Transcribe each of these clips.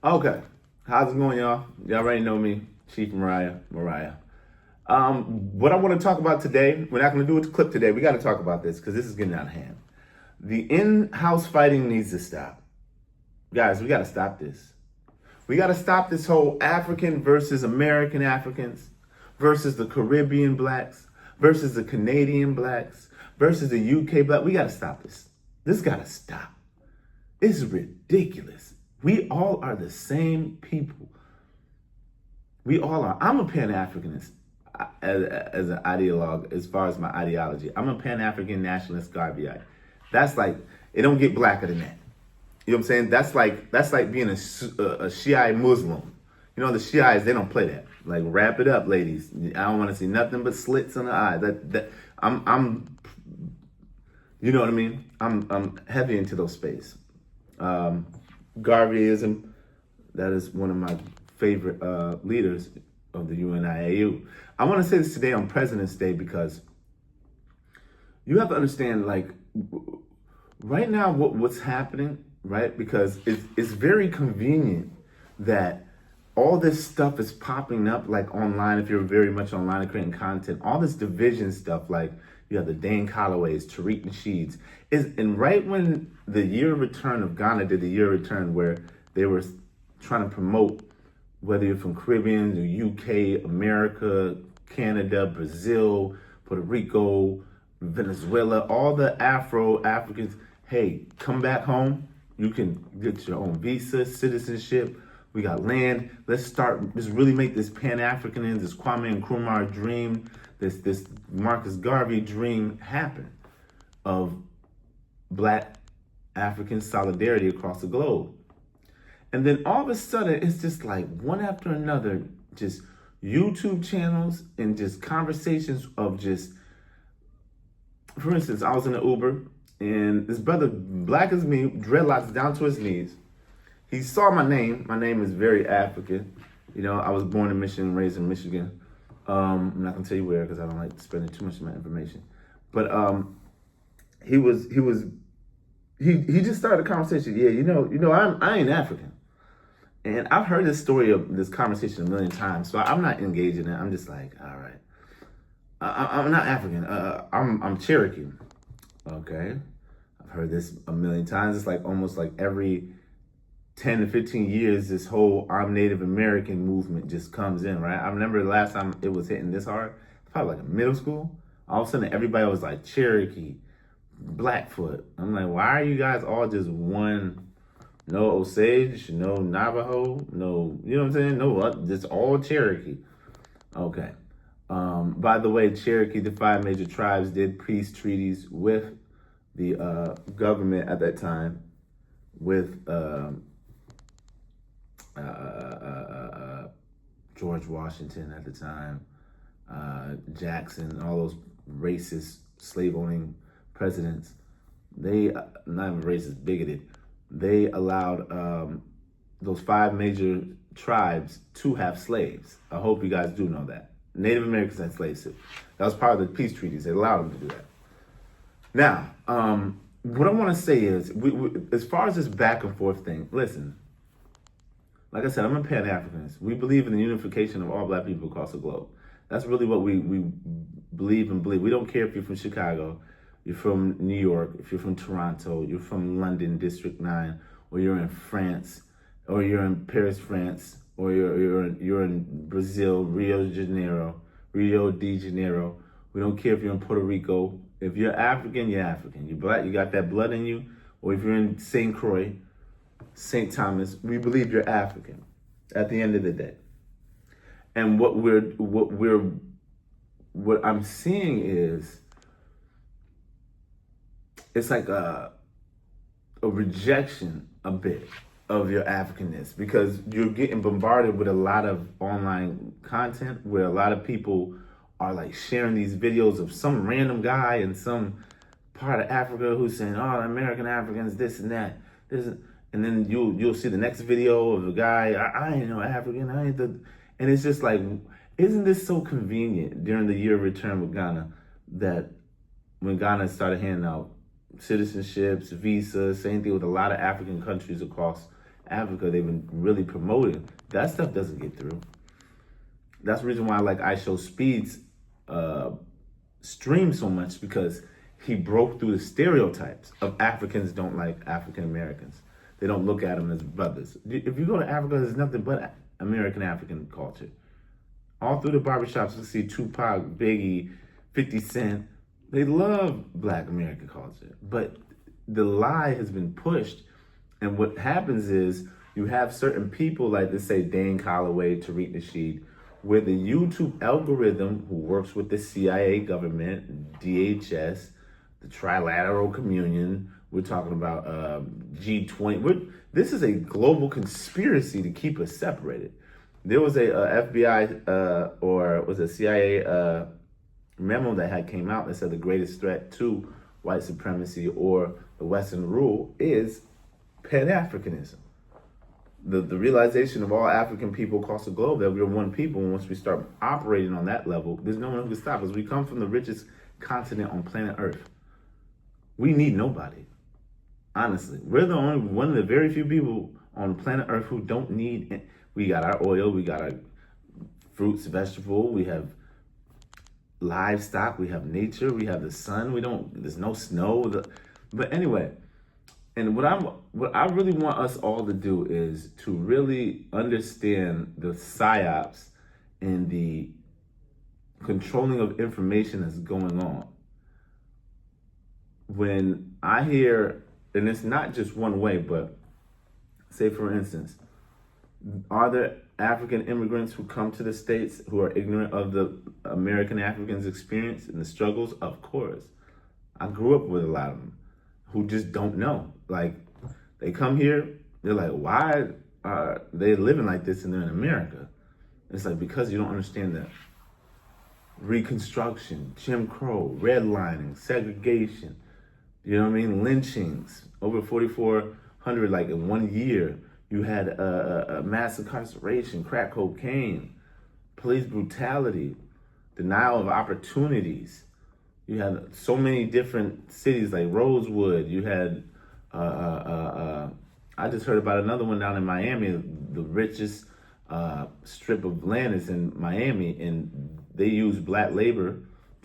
Okay. How's it going, y'all? Y'all already know me, Chief Mariah. What I want to talk about today, we're not going to do a clip today. We got to talk about this because this is getting out of hand. The in-house fighting needs to stop. Guys, we got to stop this. We got to stop this whole African versus American Africans versus the Caribbean blacks versus the Canadian blacks versus the UK black. We got to stop this. This got to stop. It's ridiculous. We all are the same people. We all are. I'm a Pan-Africanist as an ideologue, as far as my ideology. I'm a Pan-African nationalist Garveyite. That's like, it don't get blacker than that. You know what I'm saying? That's like being a Shiite Muslim. You know, the Shiites, they don't play that. Like, wrap it up, ladies. I don't want to see nothing but slits in the eye. You know what I mean? I'm heavy into those space. Garveyism, that is one of my favorite leaders of the UNIAU. I want to say this today on President's Day because you have to understand, like, right now what's happening, right? Because it's very convenient that all this stuff is popping up, like, online. If you're very much online and creating content, all this division stuff, like you have the Dane Calloways, Tariq Nasheeds, and right when the year of return of Ghana did the year of return, where they were trying to promote whether you're from Caribbean, the UK, America, Canada, Brazil, Puerto Rico, Venezuela, all the Afro-Africans, hey, come back home. You can get your own visa, citizenship. We got land. Let's really make this Pan-Africanism, this Kwame Nkrumah dream, this Marcus Garvey dream happen of Black African solidarity across the globe. And then all of a sudden, it's just like one after another, just YouTube channels and just conversations of just, for instance, I was in an Uber and this brother, black as me, dreadlocks down to his knees. He saw my name. My name is very African. You know, I was born in Michigan, raised in Michigan. I'm not gonna tell you where because I don't like spending too much of my information. But he just started a conversation. Yeah, I ain't African. And I've heard this story of this conversation a million times, so I'm not engaging in it. I'm just like, all right, I'm not African. I'm Cherokee. Okay, I've heard this a million times. It's like almost like every 10 to 15 years, this whole I'm Native American movement just comes in, right? I remember the last time it was hitting this hard, probably like in middle school. All of a sudden, everybody was like Cherokee, Blackfoot. I'm like, why are you guys all just one? No Osage, no Navajo, no, you know what I'm saying? No, just all Cherokee. Okay. By the way, Cherokee, the 5 major tribes, did peace treaties with the government at that time, with George Washington at the time, Jackson, all those racist, slave-owning presidents. They, not even racist, bigoted, they allowed those 5 major tribes to have slaves. I hope you guys do know that. Native Americans had slaves too. That was part of the peace treaties. They allowed them to do that. Now, what I want to say is, as far as this back and forth thing, listen, like I said, I'm a Pan-Africanist. We believe in the unification of all Black people across the globe. That's really what we believe and believe. We don't care if you're from Chicago, you're from New York, if you're from Toronto, you're from London, District 9, or you're in France, or you're in Paris, France, or you're in Brazil, Rio de Janeiro. We don't care if you're in Puerto Rico. If you're African, you're African. You're Black, you got that blood in you. Or if you're in St. Croix, St. Thomas, we believe you're African at the end of the day. And what I'm seeing is, it's like a rejection a bit of your Africanness, because you're getting bombarded with a lot of online content where a lot of people are like sharing these videos of some random guy in some part of Africa who's saying, oh, American Africans, this and that. And then you'll see the next video of a guy, I ain't no African, and it's just like, isn't this so convenient during the year of return with Ghana, that when Ghana started handing out citizenships, visas, same thing with a lot of African countries across Africa they've been really promoting, that stuff doesn't get through. That's the reason why I like I Show Speed's stream so much, because he broke through the stereotypes of Africans don't like African Americans. They don't look at them as brothers. If you go to Africa, there's nothing but American African culture. All through the barbershops, you see Tupac, Biggie, 50 Cent. They love Black American culture. But the lie has been pushed. And what happens is you have certain people like, let's say, Dane Calloway, Tariq Nasheed, where the YouTube algorithm, who works with the CIA government, DHS, the Trilateral Communion, we're talking about G20. This is a global conspiracy to keep us separated. There was a FBI or was a CIA memo that had came out that said the greatest threat to white supremacy or the Western rule is Pan-Africanism. The realization of all African people across the globe that we're one people, and once we start operating on that level, there's no one who can stop us. We come from the richest continent on planet Earth. We need nobody. Honestly, we're the only one of the very few people on planet Earth who don't need it. We got our oil, we got our fruits, vegetables, we have livestock, we have nature, we have the sun. There's no snow. But anyway, and what I really want us all to do is to really understand the psyops and the controlling of information that's going on. When I hear, and it's not just one way, but say for instance, are there African immigrants who come to the States who are ignorant of the American Africans' experience and the struggles? Of course. I grew up with a lot of them who just don't know. Like, they come here, they're like, why are they living like this and they're in America? It's like, because you don't understand that Reconstruction, Jim Crow, redlining, segregation, you know what I mean? Lynchings, over 4,400, like in 1 year. You had a mass incarceration, crack cocaine, police brutality, denial of opportunities. You had so many different cities like Rosewood. You had, I just heard about another one down in Miami. The richest strip of land is in Miami, and they use black labor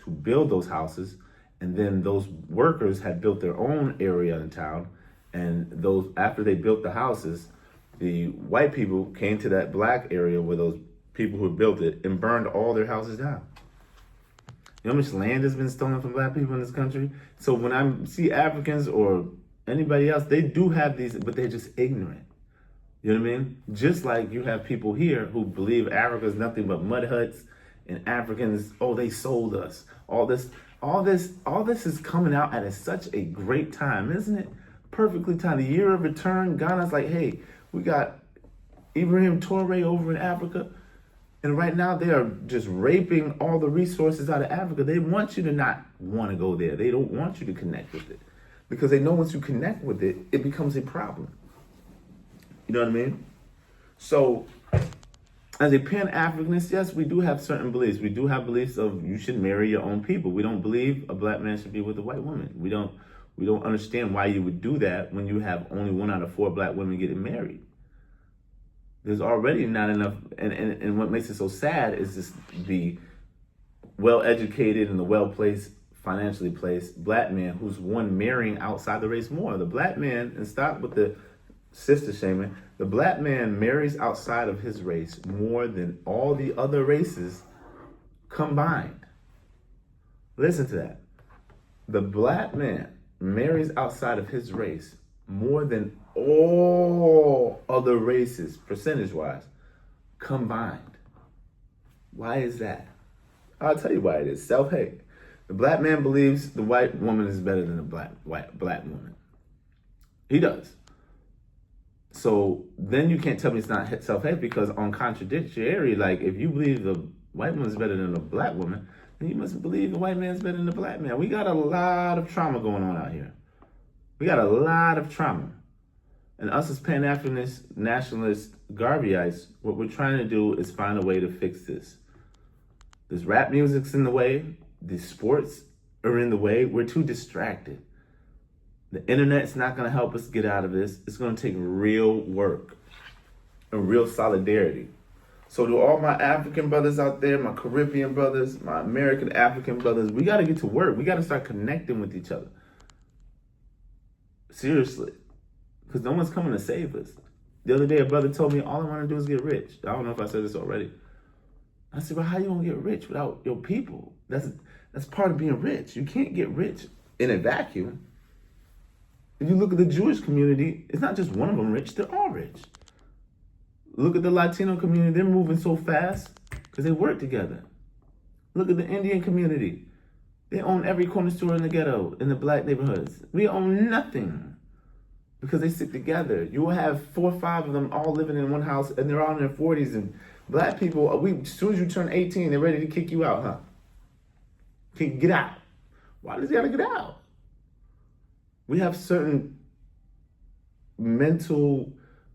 to build those houses. And then those workers had built their own area in town. And those, after they built the houses, the white people came to that black area where those people who built it and burned all their houses down. You know how much land has been stolen from black people in this country? So when I see Africans or anybody else, they do have these, but they're just ignorant. You know what I mean? Just like you have people here who believe Africa is nothing but mud huts, and Africans, oh, they sold us. All this is coming out at such a great time, isn't it? Perfectly timed. The year of return, Ghana's like, hey, we got Ibrahim Toure over in Africa, and right now they are just raping all the resources out of Africa. They want you to not want to go there. They don't want you to connect with it, because they know once you connect with it, it becomes a problem. You know what I mean? So, as a Pan-Africanist, yes, we do have certain beliefs. We do have beliefs of you should marry your own people. We don't believe a black man should be with a white woman. We don't understand why you would do that when you have only 1 out of 4 black women getting married. There's already not enough, and what makes it so sad is just the well-educated and the well-placed, financially placed black man who's one marrying outside the race more. The black man, and stop with the sister shaming, the black man marries outside of his race more than all the other races combined. Listen to that. The black man marries outside of his race more than all other races, percentage-wise, combined. Why is that? I'll tell you why it is. Self-hate. The black man believes the white woman is better than the black woman. He does. So then you can't tell me it's not self-hate, because on contradictory, like if you believe the white woman is better than the black woman, then you must believe the white man's better than the black man. We got a lot of trauma going on out here. We got a lot of trauma. And us as Pan-Africanists, nationalists, Garveyites, what we're trying to do is find a way to fix this. This rap music's in the way. The sports are in the way. We're too distracted. The internet's not going to help us get out of this. It's going to take real work and real solidarity. So to all my African brothers out there, my Caribbean brothers, my American African brothers, we got to get to work. We got to start connecting with each other. Seriously. Because no one's coming to save us. The other day, a brother told me, all I want to do is get rich. I don't know if I said this already. I said, well, how you going to get rich without your people? That's part of being rich. You can't get rich in a vacuum. If you look at the Jewish community, it's not just one of them rich, they're all rich. Look at the Latino community, they're moving so fast because they work together. Look at the Indian community. They own every corner store in the ghetto, in the black neighborhoods. We own nothing because they stick together. You will have 4 or 5 of them all living in one house and they're all in their 40s. And black people, as soon as you turn 18, they're ready to kick you out, huh? Get out. Why does he gotta get out? We have certain mental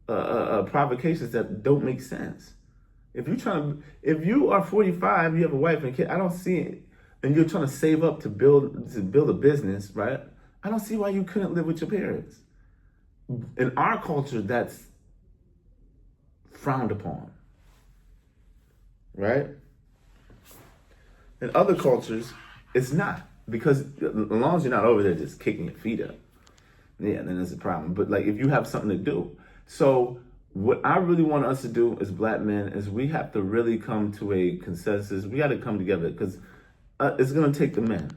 provocations that don't make sense. If you are 45, you have a wife and kid, I don't see it, and you're trying to save up to build a business, right? I don't see why you couldn't live with your parents. In our culture, that's frowned upon, right? In other cultures, it's not, because as long as you're not over there just kicking your feet up, yeah, then there's a problem. But like, if you have something to do. So what I really want us to do as black men is we have to really come to a consensus. We got to come together because it's going to take the men.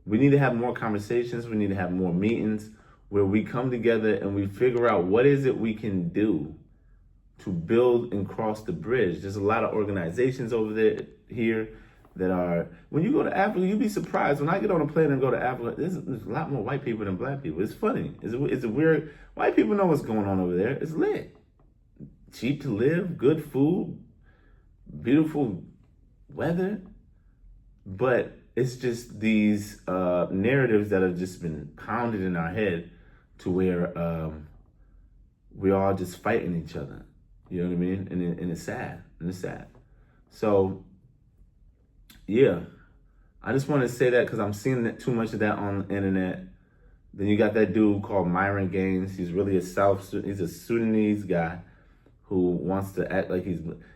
We need to have more conversations. We need to have more meetings where we come together and we figure out what is it we can do to build and cross the bridge. There's a lot of organizations over there here that are, when you go to Africa, you'd be surprised. When I get on a plane and go to Africa, there's a lot more white people than black people. It's funny. It's a weird, white people know what's going on over there. It's lit. Cheap to live, good food, beautiful weather. But it's just these narratives that have just been pounded in our head to where we're all just fighting each other. You know what I mean? And it's sad. And it's sad. So, yeah, I just want to say that because I'm seeing too much of that on the internet. Then you got that dude called Myron Gaines. He's really he's a Sudanese guy who wants to act like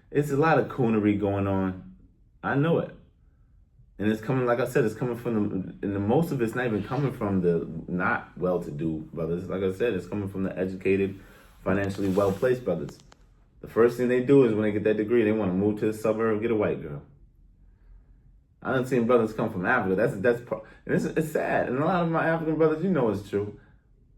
it's a lot of coonery going on. I know it. And it's coming, like I said, it's coming from and the most of it's not even coming from the not well-to-do brothers. Like I said, it's coming from the educated, financially well-placed brothers. The first thing they do is when they get that degree, they want to move to the suburb and get a white girl. I done seen brothers come from Africa. And it's sad. And a lot of my African brothers, you know it's true.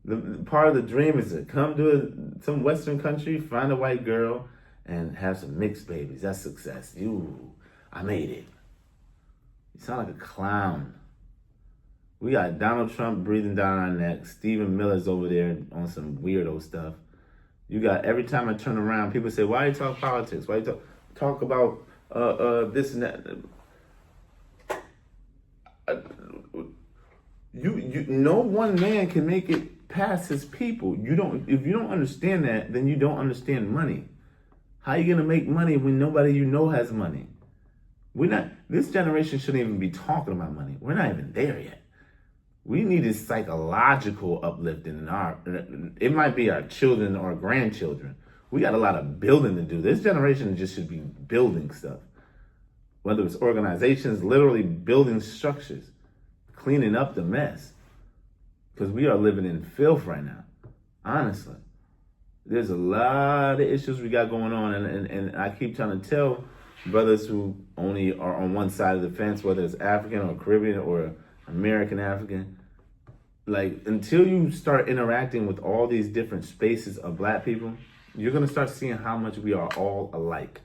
The part of the dream is to come to some Western country, find a white girl, and have some mixed babies. That's success. I made it. You sound like a clown. We got Donald Trump breathing down our neck. Stephen Miller's over there on some weirdo stuff. You got, every time I turn around, people say, why you talk politics? Why you talk about this and that? No one man can make it past his people. If you don't understand that, then you don't understand money. How are you gonna make money when nobody you know has money? This generation shouldn't even be talking about money. We're not even there yet. We need a psychological uplifting it might be our children or grandchildren. We got a lot of building to do. This generation just should be building stuff. Whether it's organizations, literally building structures, cleaning up the mess. Because we are living in filth right now. Honestly. There's a lot of issues we got going on. And I keep trying to tell brothers who only are on one side of the fence, whether it's African or Caribbean or American African, like, until you start interacting with all these different spaces of black people, you're going to start seeing how much we are all alike.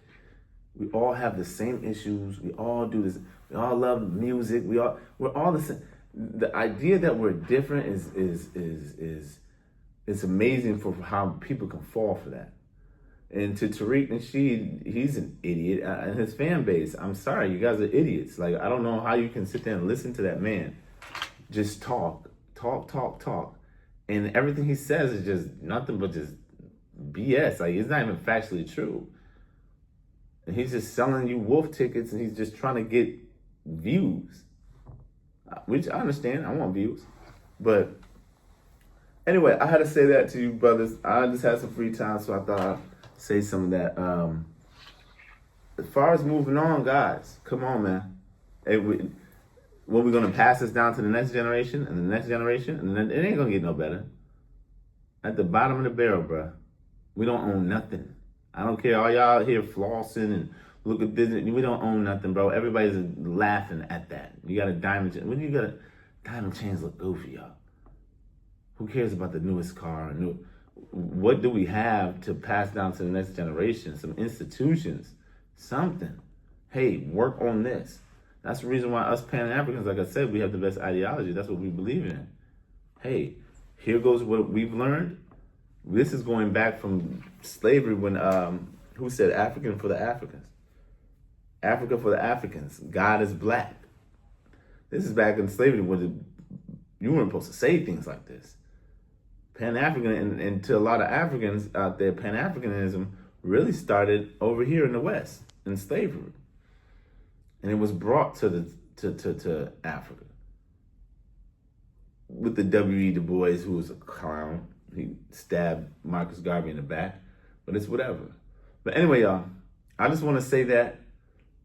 We all have the same issues. We all do this. We all love music. We're all the same. The idea that we're different is amazing for how people can fall for that. And to Tariq Nasheed, he's an idiot. And his fan base, I'm sorry, you guys are idiots. Like, I don't know how you can sit there and listen to that man just talk. And everything he says is just nothing but just BS. Like, it's not even factually true. And he's just selling you wolf tickets and he's just trying to get views. Which I understand, I want views. But anyway, I had to say that to you, brothers. I just had some free time, so I thought I'd say some of that. As far as moving on, guys, come on, man. What we gonna pass this down to the next generation and the next generation, and then it ain't gonna get no better. At the bottom of the barrel, bruh. We don't own nothing. I don't care. All y'all here flossing and look at this. We don't own nothing, bro. Everybody's laughing at that. You got a diamond chain. When you got a diamond chains look goofy, y'all. Who cares about the newest car? What do we have to pass down to the next generation? Some institutions, something. Hey, work on this. That's the reason why us Pan-Africans, like I said, we have the best ideology. That's what we believe in. Hey, here goes what we've learned. This is going back from slavery when, who said African for the Africans? Africa for the Africans. God is black. This is back in slavery when you weren't supposed to say things like this. Pan-African, and to a lot of Africans out there, Pan-Africanism really started over here in the West, in slavery. And it was brought to Africa with the W.E. Du Bois, who was a clown. He stabbed Marcus Garvey in the back, but it's whatever. But anyway, y'all, I just want to say that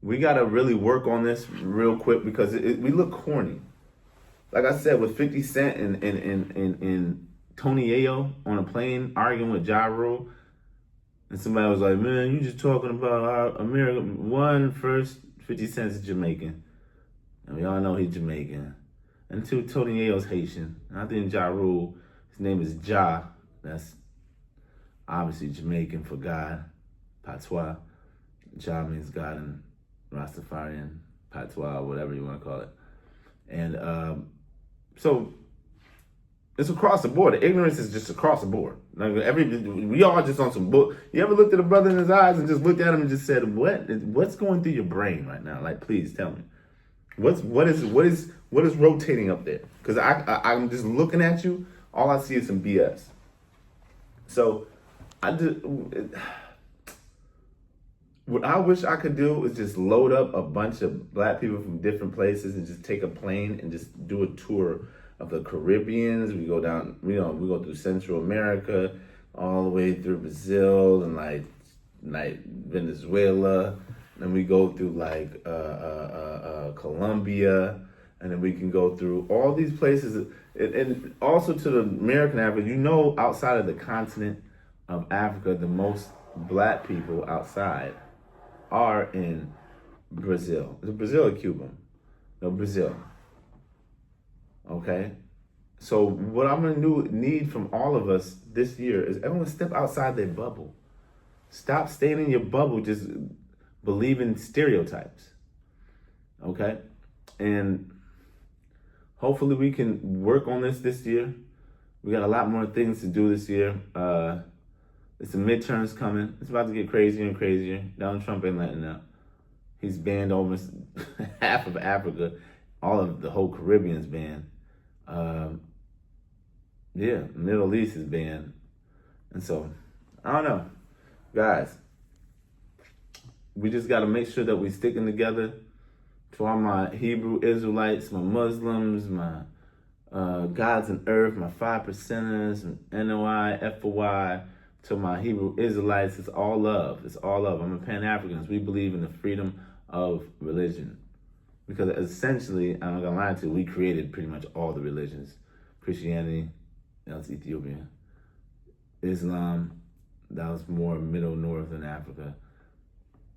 we got to really work on this real quick because we look corny. Like I said, with 50 Cent and Tony Ayo on a plane arguing with Ja Rule, and somebody was like, man, you just talking about our America. One, first, 50 Cent is Jamaican. And we all know he's Jamaican. And two, Tony Ayo's Haitian. And I think Ja Rule, his name is Ja. That's obviously Jamaican for God. Patois. Ja means God in Rastafarian, Patois, whatever you want to call it. And so it's across the board. The ignorance is just across the board. Like we all just on some book. You ever looked at a brother in his eyes and just looked at him and just said, "What's going through your brain right now? Like, please tell me, what is rotating up there? Because I'm just looking at you. All I see is some BS. So what I wish I could do is just load up a bunch of black people from different places and just take a plane and just do a tour of the Caribbeans. We go down, we go through Central America, all the way through Brazil and like Venezuela. And we go through like Colombia, and then we can go through all these places, and also to the American Africa. You know, outside of the continent of Africa, the most black people outside are in Brazil. Is it Brazil or Cuba? No, Brazil. Okay? So what I'm gonna need from all of us this year is everyone step outside their bubble. Stop staying in your bubble, just believing stereotypes. Okay? And hopefully we can work on this year. We got a lot more things to do this year. It's the midterms coming. It's about to get crazier and crazier. Donald Trump ain't letting up. He's banned almost half of Africa. All of the whole Caribbean's banned. Middle East is banned. And so, I don't know. Guys, we just got to make sure that we sticking together. To all my Hebrew Israelites, my Muslims, my Gods and Earth, my 5%ers, NOI, FOI, to my Hebrew Israelites, it's all love. It's all love. I'm a Pan-Africanist. We believe in the freedom of religion. Because essentially, I'm not going to lie to you, we created pretty much all the religions. Christianity, that was Ethiopia. Islam, that was more middle northern Africa.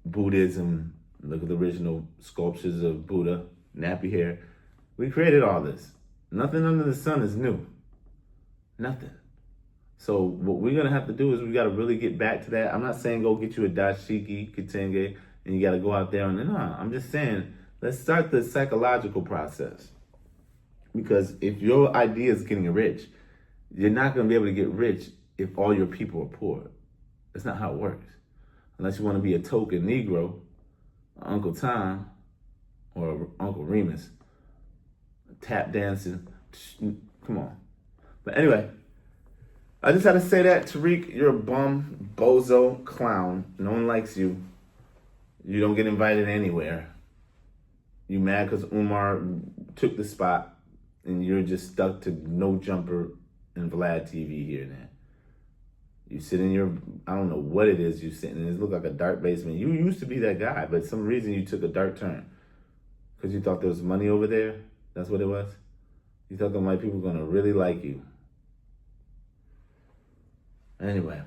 Buddhism, look at the original sculptures of Buddha, nappy hair. We created all this. Nothing under the sun is new. Nothing. So what we're going to have to do is we got to really get back to that. I'm not saying go get you a dashiki, kitenge, and you got to go out there and I'm just saying let's start the psychological process. Because if your idea is getting rich, you're not going to be able to get rich if all your people are poor. That's not how it works. Unless you want to be a token Negro, Uncle Tom, or Uncle Remus, tap dancing. Come on. But anyway, I just had to say that. Tariq, you're a bum, bozo, clown. No one likes you. You don't get invited anywhere. You mad because Umar took the spot and you're just stuck to No Jumper and Vlad TV here and there. You sit in your, I don't know what it is you sitting in. It looks like a dark basement. You used to be that guy, but some reason you took a dark turn. Because you thought there was money over there? That's what it was? You thought the white people were going to really like you. Anyway,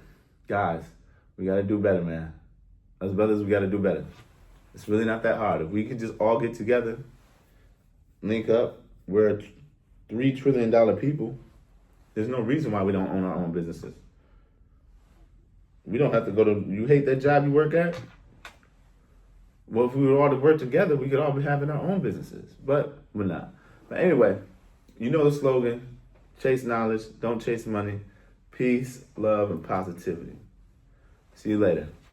guys, we got to do better, man. As brothers, we got to do better. It's really not that hard. If we could just all get together, link up, we're $3 trillion people. There's no reason why we don't own our own businesses. We don't have to go to, you hate that job you work at? Well, if we were all to work together, we could all be having our own businesses. But we're not. But anyway, you know the slogan, chase knowledge, don't chase money. Peace, love, and positivity. See you later.